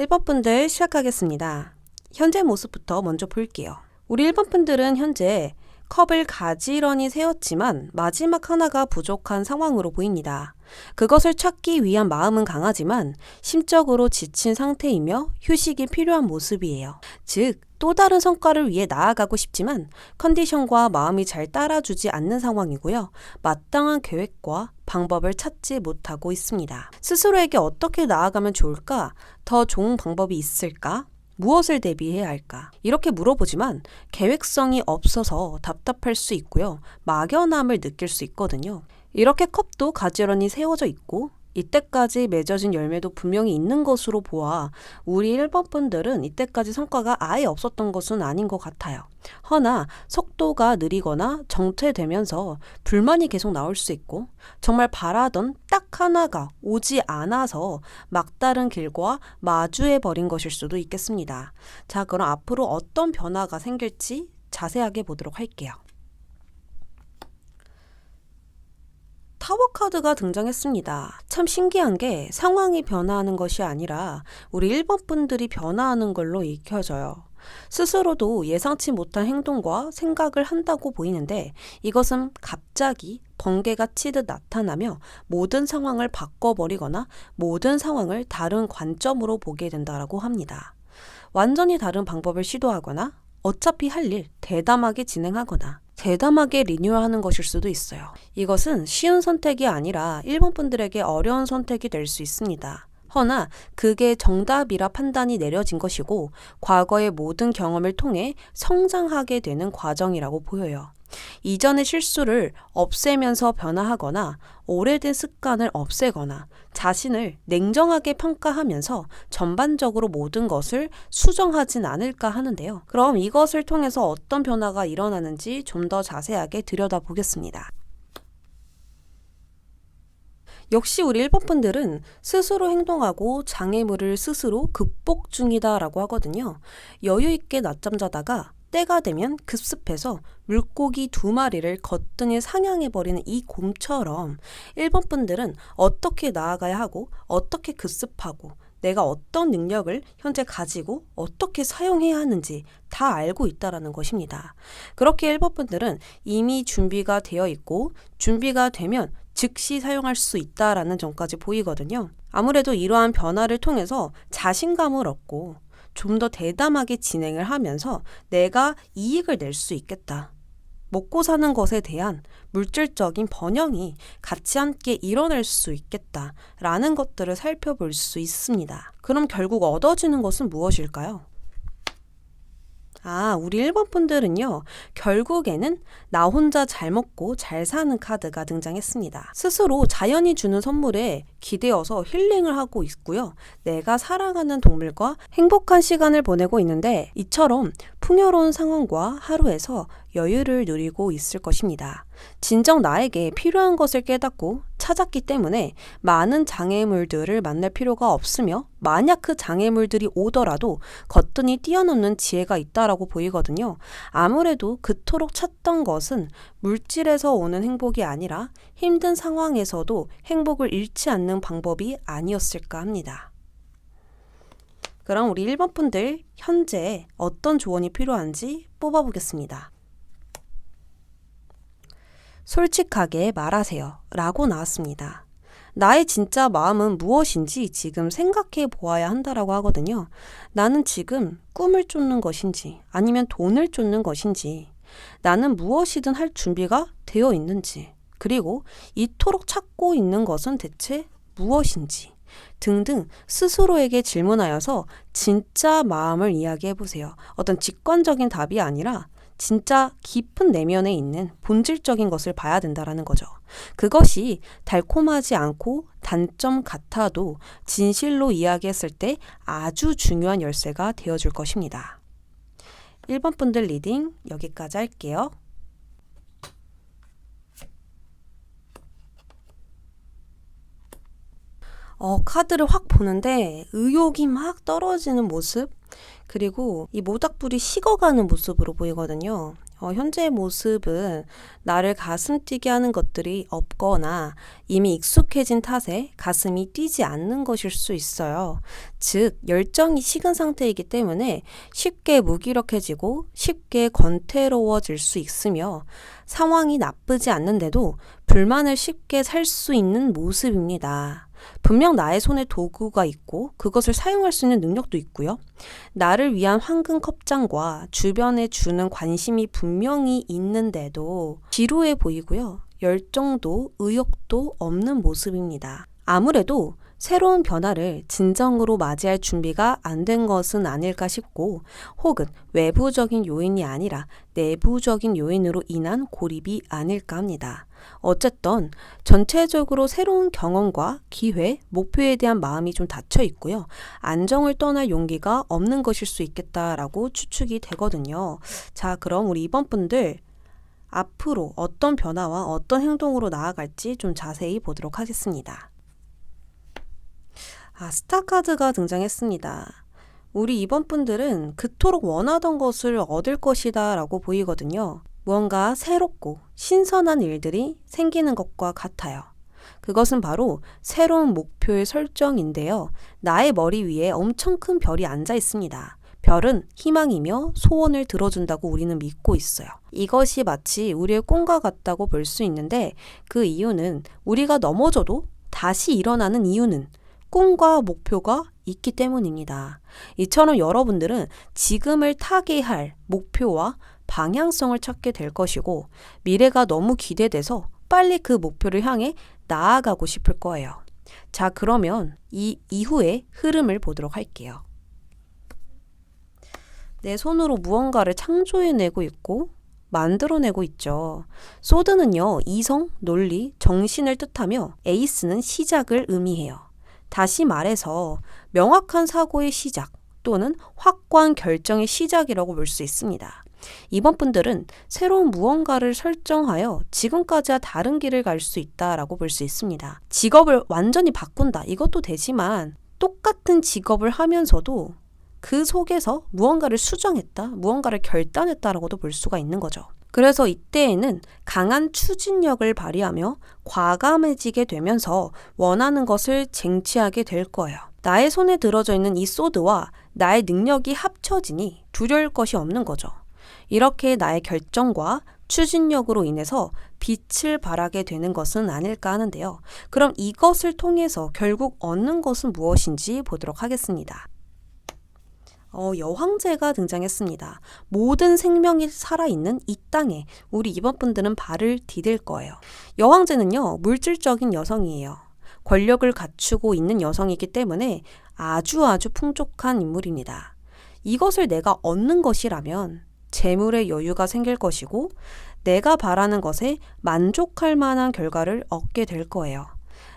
1번 분들 시작하겠습니다. 현재 모습부터 먼저 볼게요. 우리 1번 분들은 현재 컵을 가지런히 세웠지만 마지막 하나가 부족한 상황으로 보입니다. 그것을 찾기 위한 마음은 강하지만 심적으로 지친 상태이며 휴식이 필요한 모습이에요. 즉, 또 다른 성과를 위해 나아가고 싶지만 컨디션과 마음이 잘 따라주지 않는 상황이고요. 마땅한 계획과 방법을 찾지 못하고 있습니다. 스스로에게 어떻게 나아가면 좋을까? 더 좋은 방법이 있을까? 무엇을 대비해야 할까? 이렇게 물어보지만 계획성이 없어서 답답할 수 있고요. 막연함을 느낄 수 있거든요. 이렇게 컵도 가지런히 세워져 있고 이때까지 맺어진 열매도 분명히 있는 것으로 보아 우리 1번 분들은 이때까지 성과가 아예 없었던 것은 아닌 것 같아요. 허나 속도가 느리거나 정체되면서 불만이 계속 나올 수 있고 정말 바라던 딱 하나가 오지 않아서 막다른 길과 마주해버린 것일 수도 있겠습니다. 자, 그럼 앞으로 어떤 변화가 생길지 자세하게 보도록 할게요. 타워 카드가 등장했습니다. 참 신기한 게 상황이 변화하는 것이 아니라 우리 1번 분들이 변화하는 걸로 읽혀져요. 스스로도 예상치 못한 행동과 생각을 한다고 보이는데 이것은 갑자기 번개가 치듯 나타나며 모든 상황을 바꿔버리거나 모든 상황을 다른 관점으로 보게 된다고 합니다. 완전히 다른 방법을 시도하거나 어차피 할 일 대담하게 진행하거나 대담하게 리뉴얼하는 것일 수도 있어요. 이것은 쉬운 선택이 아니라 1번 분들에게 어려운 선택이 될 수 있습니다. 허나 그게 정답이라 판단이 내려진 것이고 과거의 모든 경험을 통해 성장하게 되는 과정이라고 보여요. 이전의 실수를 없애면서 변화하거나 오래된 습관을 없애거나 자신을 냉정하게 평가하면서 전반적으로 모든 것을 수정하진 않을까 하는데요. 그럼 이것을 통해서 어떤 변화가 일어나는지 좀 더 자세하게 들여다보겠습니다. 역시 우리 1번 분들은 스스로 행동하고 장애물을 스스로 극복 중이다 라고 하거든요. 여유 있게 낮잠 자다가 때가 되면 급습해서 물고기 2마리를 거뜬히 상향해버리는 이 곰처럼 1번 분들은 어떻게 나아가야 하고 어떻게 급습하고 내가 어떤 능력을 현재 가지고 어떻게 사용해야 하는지 다 알고 있다는 것입니다. 그렇게 1번 분들은 이미 준비가 되어 있고 준비가 되면 즉시 사용할 수 있다라는 점까지 보이거든요. 아무래도 이러한 변화를 통해서 자신감을 얻고 좀 더 대담하게 진행을 하면서 내가 이익을 낼 수 있겠다. 먹고 사는 것에 대한 물질적인 번영이 같이 함께 일어날 수 있겠다라는 것들을 살펴볼 수 있습니다. 그럼 결국 얻어지는 것은 무엇일까요? 우리 1번 분들은요, 결국에는 나 혼자 잘 먹고 잘 사는 카드가 등장했습니다. 스스로 자연이 주는 선물에 기대어서 힐링을 하고 있고요. 내가 사랑하는 동물과 행복한 시간을 보내고 있는데 이처럼 풍요로운 상황과 하루에서 여유를 누리고 있을 것입니다. 진정 나에게 필요한 것을 깨닫고 찾았기 때문에 많은 장애물들을 만날 필요가 없으며 만약 그 장애물들이 오더라도 거뜬히 뛰어넘는 지혜가 있다라고 보이거든요. 아무래도 그토록 찾던 것은 물질에서 오는 행복이 아니라 힘든 상황에서도 행복을 잃지 않는 방법이 아니었을까 합니다. 그럼 우리 1번 분들 현재 어떤 조언이 필요한지 뽑아보겠습니다. 솔직하게 말하세요 라고 나왔습니다. 나의 진짜 마음은 무엇인지 지금 생각해 보아야 한다라고 하거든요. 나는 지금 꿈을 쫓는 것인지 아니면 돈을 쫓는 것인지 나는 무엇이든 할 준비가 되어 있는지 그리고 이토록 찾고 있는 것은 대체 무엇인지 등등 스스로에게 질문하여서 진짜 마음을 이야기해 보세요. 어떤 직관적인 답이 아니라 진짜 깊은 내면에 있는 본질적인 것을 봐야 된다는 거죠. 그것이 달콤하지 않고 단점 같아도 진실로 이야기했을 때 아주 중요한 열쇠가 되어줄 것입니다. 1번 분들 리딩 여기까지 할게요. 카드를 확 보는데 의욕이 막 떨어지는 모습 그리고 이 모닥불이 식어가는 모습으로 보이거든요. 현재의 모습은 나를 가슴 뛰게 하는 것들이 없거나 이미 익숙해진 탓에 가슴이 뛰지 않는 것일 수 있어요. 즉, 열정이 식은 상태이기 때문에 쉽게 무기력해지고 쉽게 권태로워질 수 있으며 상황이 나쁘지 않는데도 불만을 쉽게 살 수 있는 모습입니다. 분명 나의 손에 도구가 있고 그것을 사용할 수 있는 능력도 있고요. 나를 위한 황금 컵장과 주변에 주는 관심이 분명히 있는데도 지루해 보이고요. 열정도 의욕도 없는 모습입니다. 아무래도 새로운 변화를 진정으로 맞이할 준비가 안 된 것은 아닐까 싶고, 혹은 외부적인 요인이 아니라 내부적인 요인으로 인한 고립이 아닐까 합니다. 어쨌든 전체적으로 새로운 경험과 기회, 목표에 대한 마음이 좀 닫혀 있고요. 안정을 떠날 용기가 없는 것일 수 있겠다라고 추측이 되거든요. 자, 그럼 우리 이번 분들 앞으로 어떤 변화와 어떤 행동으로 나아갈지 좀 자세히 보도록 하겠습니다. 스타카드가 등장했습니다. 우리 이번 분들은 그토록 원하던 것을 얻을 것이다 라고 보이거든요. 무언가 새롭고 신선한 일들이 생기는 것과 같아요. 그것은 바로 새로운 목표의 설정인데요. 나의 머리 위에 엄청 큰 별이 앉아 있습니다. 별은 희망이며 소원을 들어준다고 우리는 믿고 있어요. 이것이 마치 우리의 꿈과 같다고 볼 수 있는데, 그 이유는 우리가 넘어져도 다시 일어나는 이유는 꿈과 목표가 있기 때문입니다. 이처럼 여러분들은 지금을 타개할 목표와 방향성을 찾게 될 것이고, 미래가 너무 기대돼서 빨리 그 목표를 향해 나아가고 싶을 거예요. 자, 그러면 이 이후의 흐름을 보도록 할게요. 내 손으로 무언가를 창조해내고 있고 만들어내고 있죠. 소드는요, 이성, 논리, 정신을 뜻하며 에이스는 시작을 의미해요. 다시 말해서 명확한 사고의 시작 또는 확고한 결정의 시작이라고 볼 수 있습니다. 이번 분들은 새로운 무언가를 설정하여 지금까지와 다른 길을 갈 수 있다라고 볼 수 있습니다. 직업을 완전히 바꾼다, 이것도 되지만 똑같은 직업을 하면서도 그 속에서 무언가를 수정했다, 무언가를 결단했다라고도 볼 수가 있는 거죠. 그래서 이때에는 강한 추진력을 발휘하며 과감해지게 되면서 원하는 것을 쟁취하게 될 거예요. 나의 손에 들어져 있는 이 소드와 나의 능력이 합쳐지니 두려울 것이 없는 거죠. 이렇게 나의 결정과 추진력으로 인해서 빛을 발하게 되는 것은 아닐까 하는데요. 그럼 이것을 통해서 결국 얻는 것은 무엇인지 보도록 하겠습니다. 여황제가 등장했습니다. 모든 생명이 살아있는 이 땅에 우리 이번 분들은 발을 디딜 거예요. 여황제는요, 물질적인 여성이에요. 권력을 갖추고 있는 여성이기 때문에 아주 풍족한 인물입니다. 이것을 내가 얻는 것이라면 재물의 여유가 생길 것이고 내가 바라는 것에 만족할 만한 결과를 얻게 될 거예요.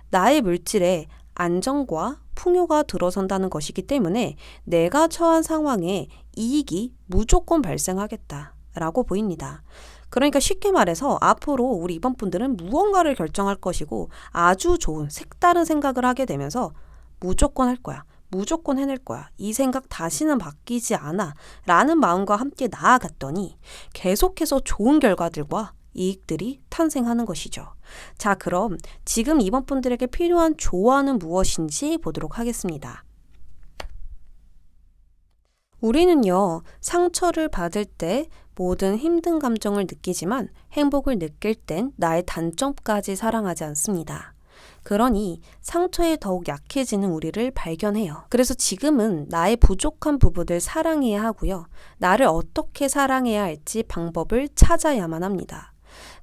나의 물질에 안정과 풍요가 들어선다는 것이기 때문에 내가 처한 상황에 이익이 무조건 발생하겠다라고 보입니다. 그러니까 쉽게 말해서 앞으로 우리 이번 분들은 무언가를 결정할 것이고 아주 좋은 색다른 생각을 하게 되면서 무조건 할 거야, 무조건 해낼 거야, 이 생각 다시는 바뀌지 않아 라는 마음과 함께 나아갔더니 계속해서 좋은 결과들과 이익들이 탄생하는 것이죠. 자, 그럼 지금 이번 분들에게 필요한 조언은 무엇인지 보도록 하겠습니다. 우리는요, 상처를 받을 때 모든 힘든 감정을 느끼지만 행복을 느낄 땐 나의 단점까지 사랑하지 않습니다. 그러니 상처에 더욱 약해지는 우리를 발견해요. 그래서 지금은 나의 부족한 부분을 사랑해야 하고요. 나를 어떻게 사랑해야 할지 방법을 찾아야만 합니다.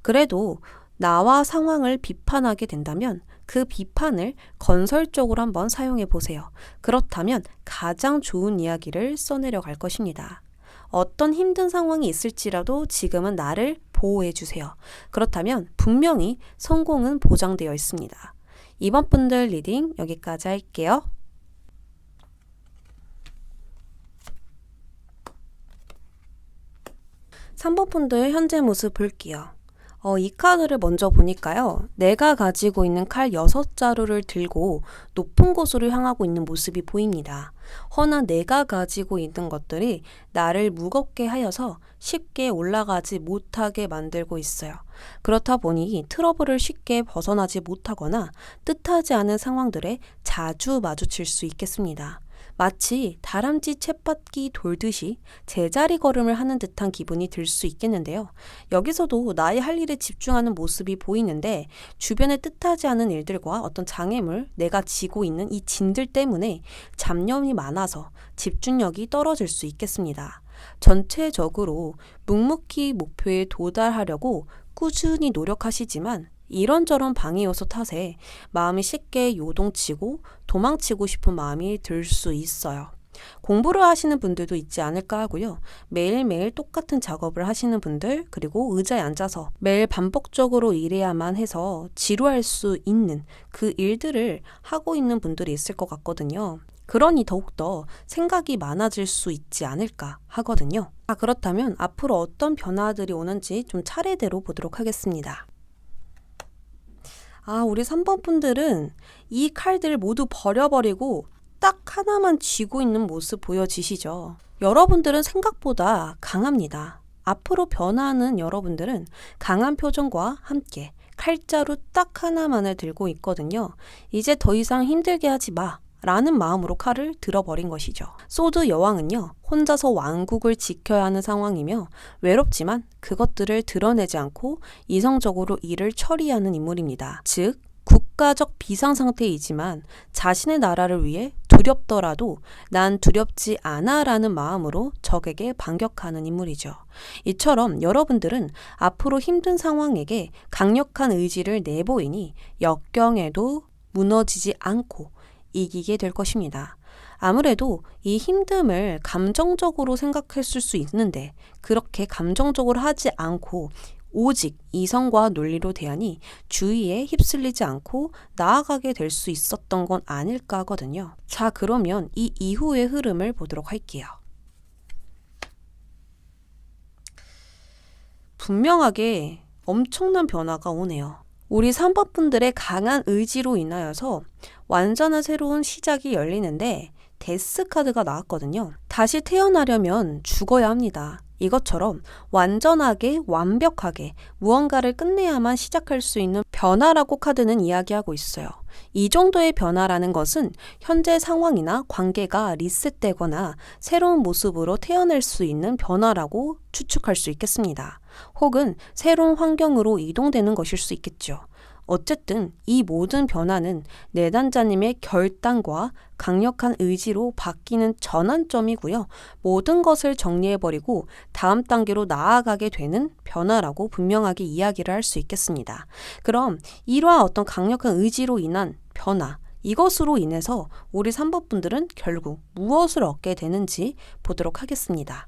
그래도 나와 상황을 비판하게 된다면 그 비판을 건설적으로 한번 사용해 보세요. 그렇다면 가장 좋은 이야기를 써내려 갈 것입니다. 어떤 힘든 상황이 있을지라도 지금은 나를 보호해 주세요. 그렇다면 분명히 성공은 보장되어 있습니다. 이번 분들 리딩 여기까지 할게요. 3번 분들 현재 모습 볼게요. 이 카드를 먼저 보니까요. 내가 가지고 있는 칼 6자루를 들고 높은 곳으로 향하고 있는 모습이 보입니다. 허나 내가 가지고 있는 것들이 나를 무겁게 하여서 쉽게 올라가지 못하게 만들고 있어요. 그렇다 보니 트러블을 쉽게 벗어나지 못하거나 뜻하지 않은 상황들에 자주 마주칠 수 있겠습니다. 마치 다람쥐 쳇바퀴 돌듯이 제자리 걸음을 하는 듯한 기분이 들 수 있겠는데요. 여기서도 나의 할 일에 집중하는 모습이 보이는데 주변에 뜻하지 않은 일들과 어떤 장애물, 내가 지고 있는 이 짐들 때문에 잡념이 많아서 집중력이 떨어질 수 있겠습니다. 전체적으로 묵묵히 목표에 도달하려고 꾸준히 노력하시지만 이런저런 방해 요소 탓에 마음이 쉽게 요동치고 도망치고 싶은 마음이 들 수 있어요. 공부를 하시는 분들도 있지 않을까 하고요. 매일매일 똑같은 작업을 하시는 분들, 그리고 의자에 앉아서 매일 반복적으로 일해야만 해서 지루할 수 있는 그 일들을 하고 있는 분들이 있을 것 같거든요. 그러니 더욱더 생각이 많아질 수 있지 않을까 하거든요. 그렇다면 앞으로 어떤 변화들이 오는지 좀 차례대로 보도록 하겠습니다. 우리 3번 분들은 이 칼들을 모두 버려버리고 딱 하나만 쥐고 있는 모습 보여지시죠? 여러분들은 생각보다 강합니다. 앞으로 변화하는 여러분들은 강한 표정과 함께 칼자루 딱 하나만을 들고 있거든요. 이제 더 이상 힘들게 하지 마 라는 마음으로 칼을 들어버린 것이죠. 소드 여왕은요, 혼자서 왕국을 지켜야 하는 상황이며 외롭지만 그것들을 드러내지 않고 이성적으로 일을 처리하는 인물입니다. 즉, 국가적 비상상태이지만 자신의 나라를 위해 두렵더라도 난 두렵지 않아 라는 마음으로 적에게 반격하는 인물이죠. 이처럼 여러분들은 앞으로 힘든 상황에게 강력한 의지를 내보이니 역경에도 무너지지 않고 이기게 될 것입니다. 아무래도 이 힘듦을 감정적으로 생각했을 수 있는데 그렇게 감정적으로 하지 않고 오직 이성과 논리로 대하니 주의에 휩쓸리지 않고 나아가게 될 수 있었던 건 아닐까 하거든요. 자, 그러면 이 이후의 흐름을 보도록 할게요. 분명하게 엄청난 변화가 오네요. 우리 3번 분들의 강한 의지로 인하여서 완전한 새로운 시작이 열리는데 데스 카드가 나왔거든요. 다시 태어나려면 죽어야 합니다. 이것처럼 완전하게 완벽하게 무언가를 끝내야만 시작할 수 있는 변화라고 카드는 이야기하고 있어요. 이 정도의 변화라는 것은 현재 상황이나 관계가 리셋되거나 새로운 모습으로 태어날 수 있는 변화라고 추측할 수 있겠습니다. 혹은 새로운 환경으로 이동되는 것일 수 있겠죠. 어쨌든 이 모든 변화는 내단자님의 결단과 강력한 의지로 바뀌는 전환점이고요. 모든 것을 정리해버리고 다음 단계로 나아가게 되는 변화라고 분명하게 이야기를 할 수 있겠습니다. 그럼 이러한 어떤 강력한 의지로 인한 변화, 이것으로 인해서 우리 3번 분들은 결국 무엇을 얻게 되는지 보도록 하겠습니다.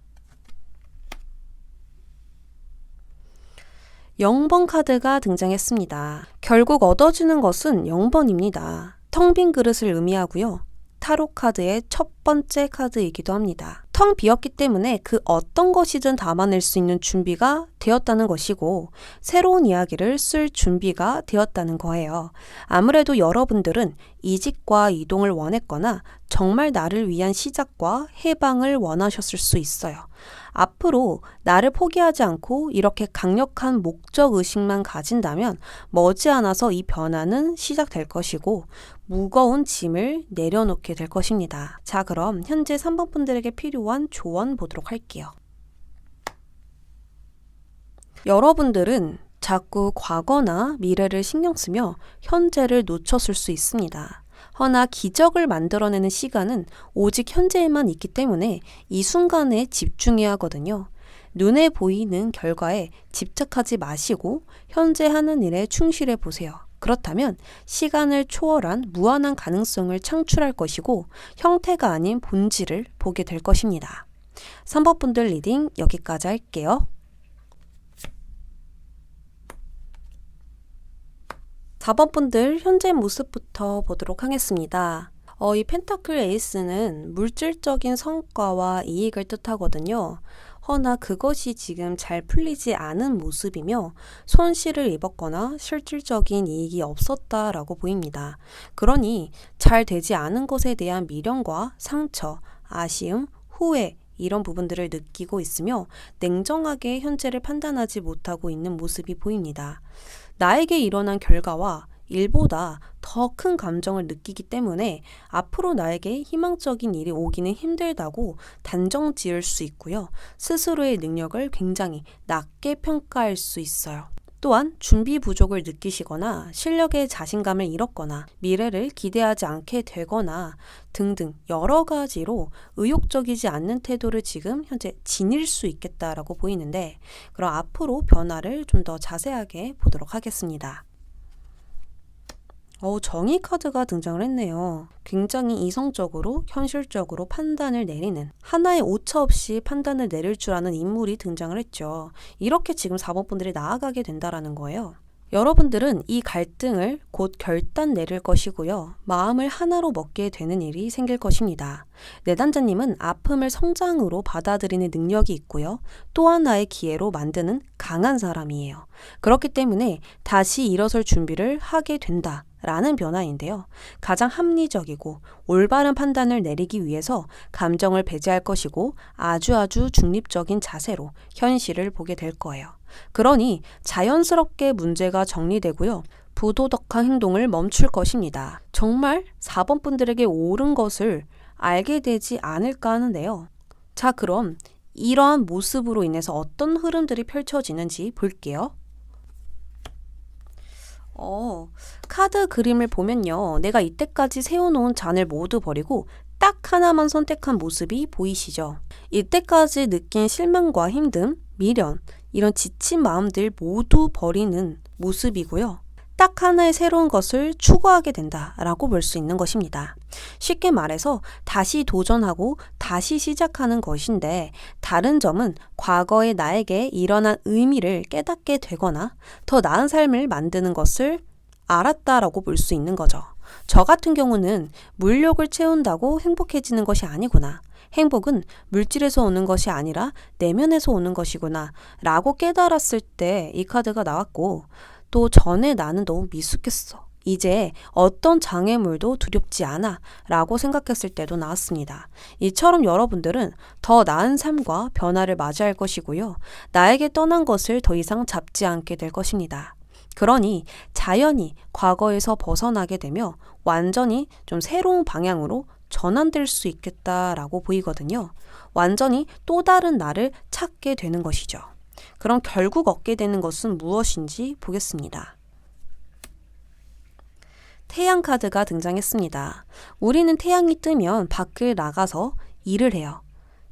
0번 카드가 등장했습니다. 결국 얻어지는 것은 0번입니다. 텅 빈 그릇을 의미하고요. 타로 카드의 첫 번째 카드이기도 합니다. 텅 비었기 때문에 그 어떤 것이든 담아낼 수 있는 준비가 되었다는 것이고 새로운 이야기를 쓸 준비가 되었다는 거예요. 아무래도 여러분들은 이직과 이동을 원했거나 정말 나를 위한 시작과 해방을 원하셨을 수 있어요. 앞으로 나를 포기하지 않고 이렇게 강력한 목적의식만 가진다면 머지않아서 이 변화는 시작될 것이고 무거운 짐을 내려놓게 될 것입니다. 자, 그럼 현재 3번 분들에게 필요한 조언 보도록 할게요. 여러분들은 자꾸 과거나 미래를 신경 쓰며 현재를 놓쳤을 수 있습니다. 허나 기적을 만들어내는 시간은 오직 현재에만 있기 때문에 이 순간에 집중해야 하거든요. 눈에 보이는 결과에 집착하지 마시고 현재 하는 일에 충실해 보세요. 그렇다면 시간을 초월한 무한한 가능성을 창출할 것이고 형태가 아닌 본질을 보게 될 것입니다. 3번 분들 리딩 여기까지 할게요. 4번 분들 현재 모습부터 보도록 하겠습니다. 이 펜타클 에이스는 물질적인 성과와 이익을 뜻하거든요. 허나 그것이 지금 잘 풀리지 않은 모습이며 손실을 입었거나 실질적인 이익이 없었다라고 보입니다. 그러니 잘 되지 않은 것에 대한 미련과 상처, 아쉬움, 후회 이런 부분들을 느끼고 있으며 냉정하게 현재를 판단하지 못하고 있는 모습이 보입니다. 나에게 일어난 결과와 일보다 더 큰 감정을 느끼기 때문에 앞으로 나에게 희망적인 일이 오기는 힘들다고 단정 지을 수 있고요. 스스로의 능력을 굉장히 낮게 평가할 수 있어요. 또한 준비 부족을 느끼시거나 실력에 자신감을 잃었거나 미래를 기대하지 않게 되거나 등등 여러 가지로 의욕적이지 않는 태도를 지금 현재 지닐 수 있겠다라고 보이는데, 그럼 앞으로 변화를 좀 더 자세하게 보도록 하겠습니다. 정의 카드가 등장을 했네요. 굉장히 이성적으로 현실적으로 판단을 내리는, 하나의 오차 없이 판단을 내릴 줄 아는 인물이 등장을 했죠. 이렇게 지금 4번 분들이 나아가게 된다라는 거예요. 여러분들은 이 갈등을 곧 결단 내릴 것이고요. 마음을 하나로 먹게 되는 일이 생길 것입니다. 내단자님은 아픔을 성장으로 받아들이는 능력이 있고요. 또 하나의 기회로 만드는 강한 사람이에요. 그렇기 때문에 다시 일어설 준비를 하게 된다 라는 변화인데요. 가장 합리적이고 올바른 판단을 내리기 위해서 감정을 배제할 것이고 아주 중립적인 자세로 현실을 보게 될 거예요. 그러니 자연스럽게 문제가 정리되고요. 부도덕한 행동을 멈출 것입니다. 정말 4번 분들에게 옳은 것을 알게 되지 않을까 하는데요. 자, 그럼 이러한 모습으로 인해서 어떤 흐름들이 펼쳐지는지 볼게요. 카드 그림을 보면요. 내가 이때까지 세워놓은 잔을 모두 버리고 딱 하나만 선택한 모습이 보이시죠? 이때까지 느낀 실망과 힘듦, 미련, 이런 지친 마음들 모두 버리는 모습이고요. 딱 하나의 새로운 것을 추구하게 된다라고 볼 수 있는 것입니다. 쉽게 말해서 다시 도전하고 다시 시작하는 것인데, 다른 점은 과거의 나에게 일어난 의미를 깨닫게 되거나 더 나은 삶을 만드는 것을 알았다라고 볼 수 있는 거죠. 저 같은 경우는 물욕을 채운다고 행복해지는 것이 아니구나. 행복은 물질에서 오는 것이 아니라 내면에서 오는 것이구나 라고 깨달았을 때 이 카드가 나왔고, 또 전에 나는 너무 미숙했어. 이제 어떤 장애물도 두렵지 않아 라고 생각했을 때도 나왔습니다. 이처럼 여러분들은 더 나은 삶과 변화를 맞이할 것이고요. 나에게 떠난 것을 더 이상 잡지 않게 될 것입니다. 그러니 자연히 과거에서 벗어나게 되며 완전히 좀 새로운 방향으로 전환될 수 있겠다라고 보이거든요. 완전히 또 다른 나를 찾게 되는 것이죠. 그럼 결국 얻게 되는 것은 무엇인지 보겠습니다. 태양 카드가 등장했습니다. 우리는 태양이 뜨면 밖을 나가서 일을 해요.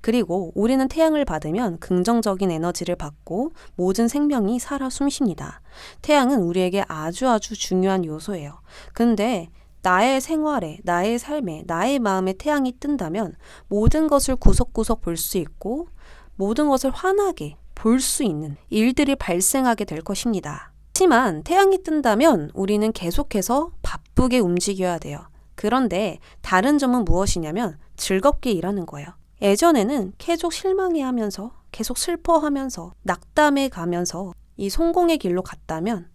그리고 우리는 태양을 받으면 긍정적인 에너지를 받고 모든 생명이 살아 숨쉽니다. 태양은 우리에게 아주 중요한 요소예요. 근데 나의 생활에, 나의 삶에, 나의 마음에 태양이 뜬다면 모든 것을 구석구석 볼 수 있고 모든 것을 환하게 볼 수 있는 일들이 발생하게 될 것입니다. 하지만 태양이 뜬다면 우리는 계속해서 바쁘게 움직여야 돼요. 그런데 다른 점은 무엇이냐면 즐겁게 일하는 거예요. 예전에는 계속 실망해하면서 계속 슬퍼하면서 낙담해 가면서 이 성공의 길로 갔다면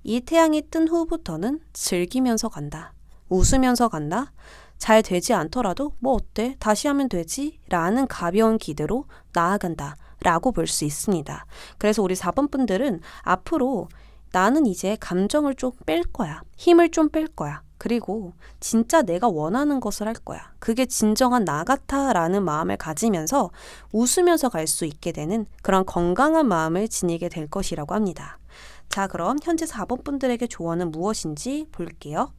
이 태양이 뜬 후부터는 즐기면서 간다. 웃으면서 간다. 잘 되지 않더라도 뭐 어때? 다시 하면 되지? 라는 가벼운 기대로 나아간다 라고 볼 수 있습니다. 그래서 우리 4번 분들은 앞으로 나는 이제 감정을 좀 뺄 거야. 힘을 좀 뺄 거야. 그리고 진짜 내가 원하는 것을 할 거야. 그게 진정한 나 같아 라는 마음을 가지면서 웃으면서 갈 수 있게 되는 그런 건강한 마음을 지니게 될 것이라고 합니다. 자, 그럼 현재 4번 분들에게 조언은 무엇인지 볼게요.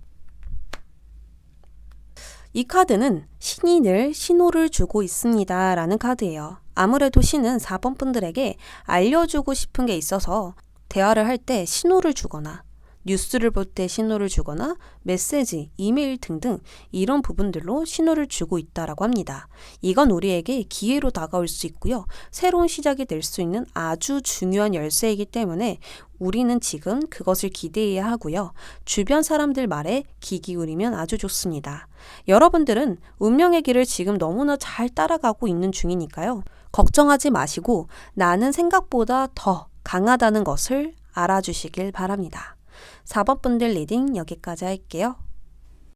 이 카드는 신이 늘 신호를 주고 있습니다 라는 카드예요. 아무래도 신은 4번 분들에게 알려주고 싶은 게 있어서 대화를 할 때 신호를 주거나 뉴스를 볼 때 신호를 주거나 메시지, 이메일 등등 이런 부분들로 신호를 주고 있다라고 합니다. 이건 우리에게 기회로 다가올 수 있고요. 새로운 시작이 될 수 있는 아주 중요한 열쇠이기 때문에 우리는 지금 그것을 기대해야 하고요. 주변 사람들 말에 귀 기울이면 아주 좋습니다. 여러분들은 운명의 길을 지금 너무나 잘 따라가고 있는 중이니까요. 걱정하지 마시고 나는 생각보다 더 강하다는 것을 알아주시길 바랍니다. 4번 분들 리딩 여기까지 할게요.